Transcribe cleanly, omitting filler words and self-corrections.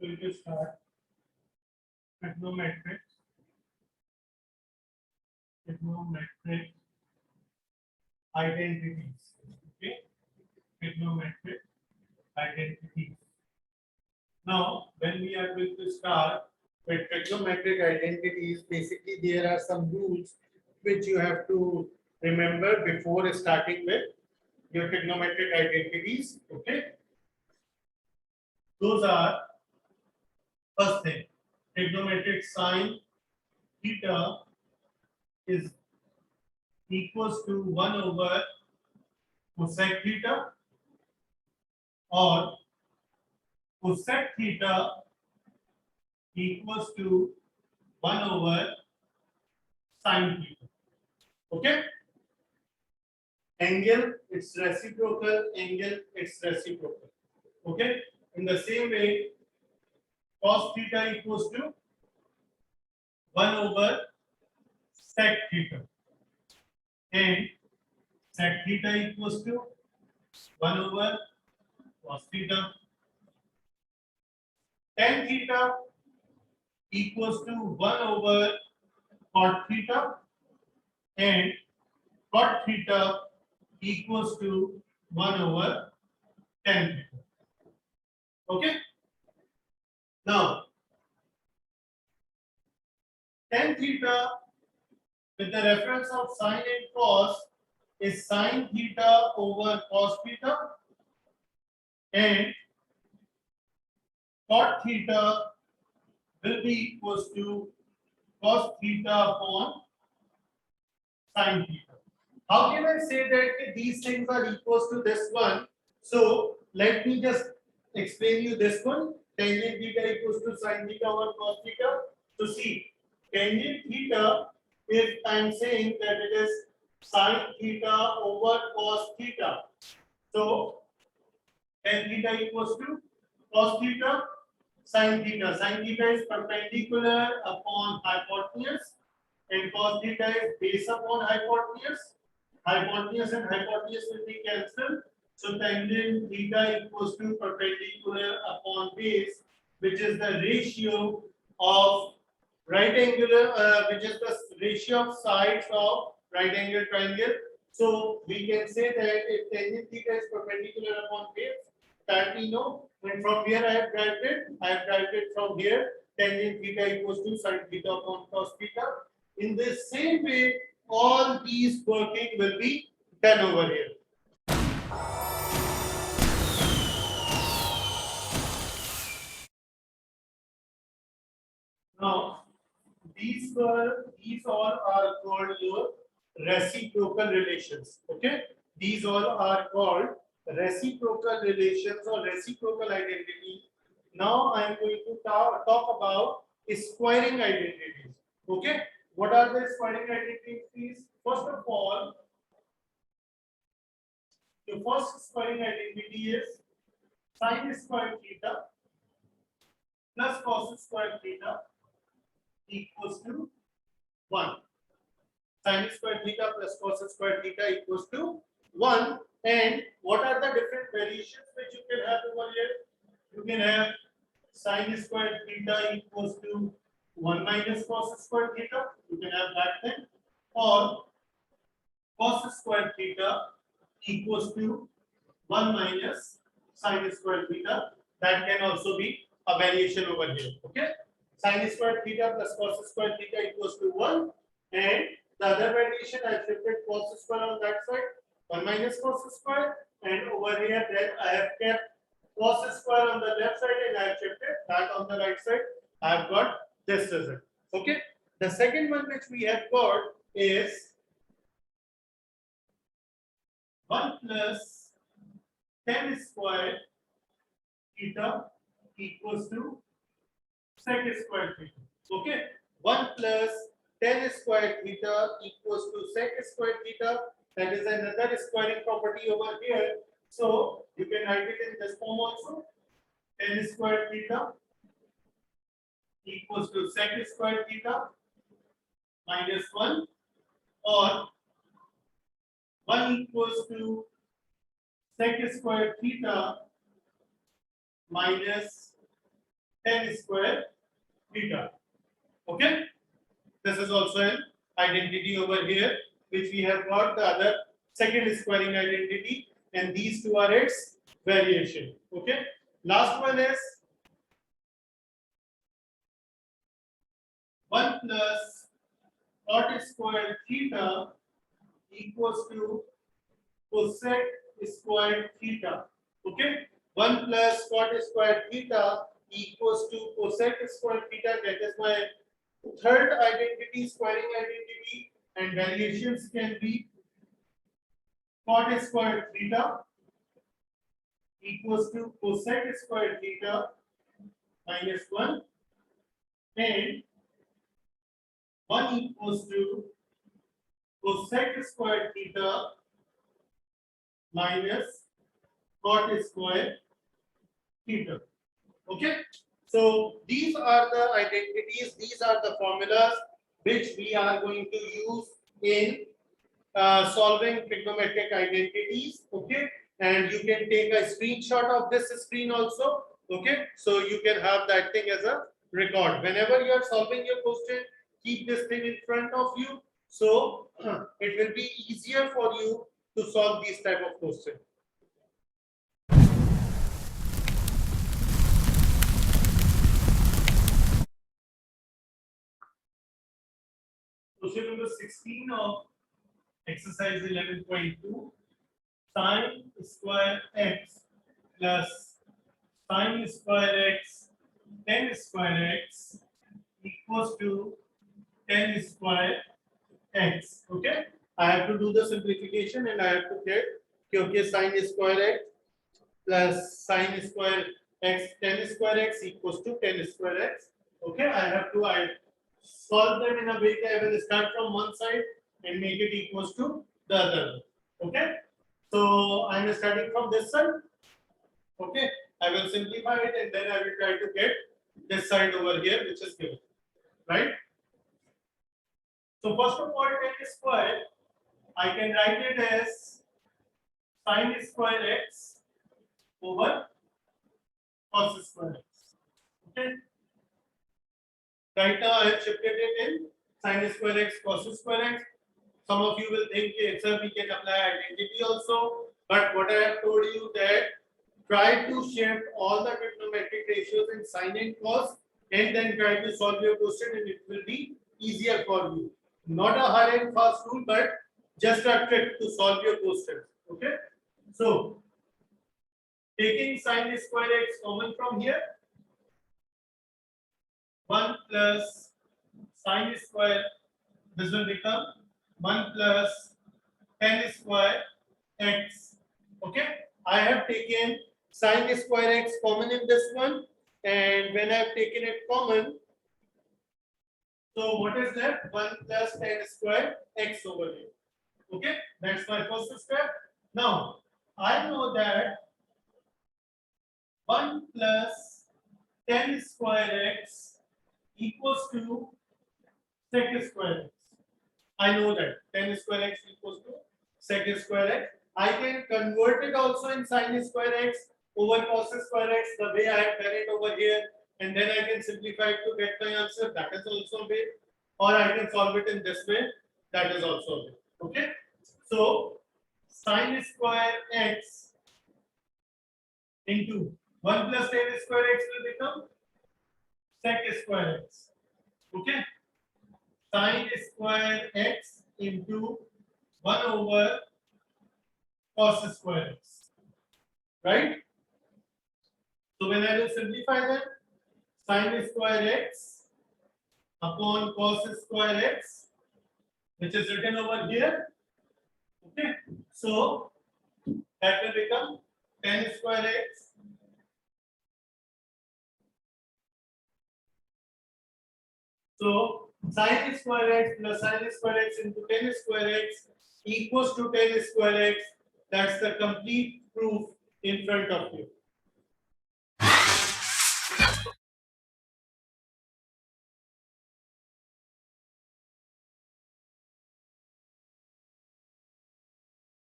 going to start trigonometric identities. Okay, trigonometric identities. Now, when we are going to start with trigonometric identities, basically there are some rules which you have to remember before starting with your trigonometric identities. Okay, those are first thing, trigonometric sine theta is equals to 1 over cosec theta, or cosec theta equals to 1 over sine theta. Okay, angle it's reciprocal, angle it's reciprocal. Okay, in the same way cos theta equals to 1 over sec theta, and sec theta equals to 1 over cos theta. Tan theta equals to 1 over cot theta, and cot theta equals to 1 over tan theta. Okay, now tan theta with the reference of sine and cos is sine theta over cos theta, and cot theta will be equals to cos theta upon sine theta. How can I say that these things are equals to this one? So let me just explain you this one. Tangent theta equals to sine theta over cos theta. So see, tangent theta, if I am saying that it is sine theta over cos theta, so tan theta equals to cos theta sin theta. Sin theta is perpendicular upon hypotenuse, and cos theta is base upon hypotenuse. Hypotenuse and hypotenuse will be cancelled. So tangent theta equals to perpendicular upon base, which is the ratio of right angular, which is the ratio of sides of right angle triangle. So we can say that if tangent theta is perpendicular upon base, that we know. And from here I have derived it from here. Tangent theta equals to sin theta upon cos theta. In the same way, all these working will be done over here. Now, these all are called your reciprocal relations. Okay, these all are called reciprocal relations or reciprocal identity. Now I am going to talk about squaring identities. Okay, what are the squaring identities? First of all, the first squaring identity is sin square theta plus cos square theta equals to 1. Sin square theta plus cos square theta equals to 1. And what are the different variations which you can have over here? You can have sin square theta equals to 1 minus cos square theta. You can have that thing. Or cos square theta equals to 1 minus sin square theta. That can also be a variation over here. Okay. Sin square theta plus cos square theta equals to 1. And the other variation I have shifted cos square on that side, 1 minus cos square, and over here then I have kept cos square on the left side and I have shifted that on the right side. I have got this result. Okay. The second one which we have got is 1 plus tan square theta equals to sec square theta. Okay. 1 plus tan square theta equals to sec square theta. That is another squaring property over here. So you can write it in this form also. Tan square theta equals to sec square theta minus 1, or 1 equals to sec square theta minus 10 square theta. Okay, this is also an identity over here, which we have got the other second squaring identity, and these two are its variation. Okay, last one is 1 plus cot square theta equals to cosec square theta. Okay, 1 plus cot square theta equals to cosec square theta. That is my third identity, squaring identity, and variations can be cot square theta equals to cosec square theta minus 1, and 1 equals to cosec square theta minus cot square theta. Okay, so these are the identities, these are the formulas which we are going to use in solving trigonometric identities. Okay, and you can take a screenshot of this screen also. Okay, so you can have that thing as a record whenever you are solving your question. Keep this thing in front of you, so it will be easier for you to solve these type of questions. Question number 16 of exercise 11.2, sine square x plus sine square x tan square x equals to tan square x. Okay, I have to do the simplification and I have to get क्योंकि sine square x plus sine square x tan square x equals to tan square x. Okay, I have to solve them in a way that I will start from one side and make it equals to the other. Okay, so I am starting from this side. Okay, I will simplify it and then I will try to get this side over here, which is given, right? So first of all, tan square, I can write it as sine square x over cos square x. Okay. Right now I have shifted it in sine square x cos square x. Some of you will think sir, we can apply identity also, but what I have told you that try to shift all the trigonometric ratios in sine and cos and then try to solve your question and it will be easier for you. Not a hard and fast rule, but just a trick to solve your question. Okay, so taking sine square x common from here, 1 plus sine square, this will become 1 plus tan square x. Okay, I have taken sine square x common in this one, and when I have taken it common, so what is left? 1 plus tan square x over here. Okay, that's my first step. Now I know that 1 plus tan square x equals to sec square x. I know that tan square x equals to sec square x. I can convert it also in sine square x over cos square x the way I have done it over here, and then I can simplify it to get my answer. That is also a way, or I can solve it in this way. That is also a way. Okay, so sine square x into 1 plus tan square x will become sec square x. Okay, sine square x into 1 over cos square x, right? So when I will simplify that, sine square x upon cos square x, which is written over here. Okay, so that will become tan square x so sine square x plus sine square x into tan square x equals to tan square x. That's the complete proof in front of you.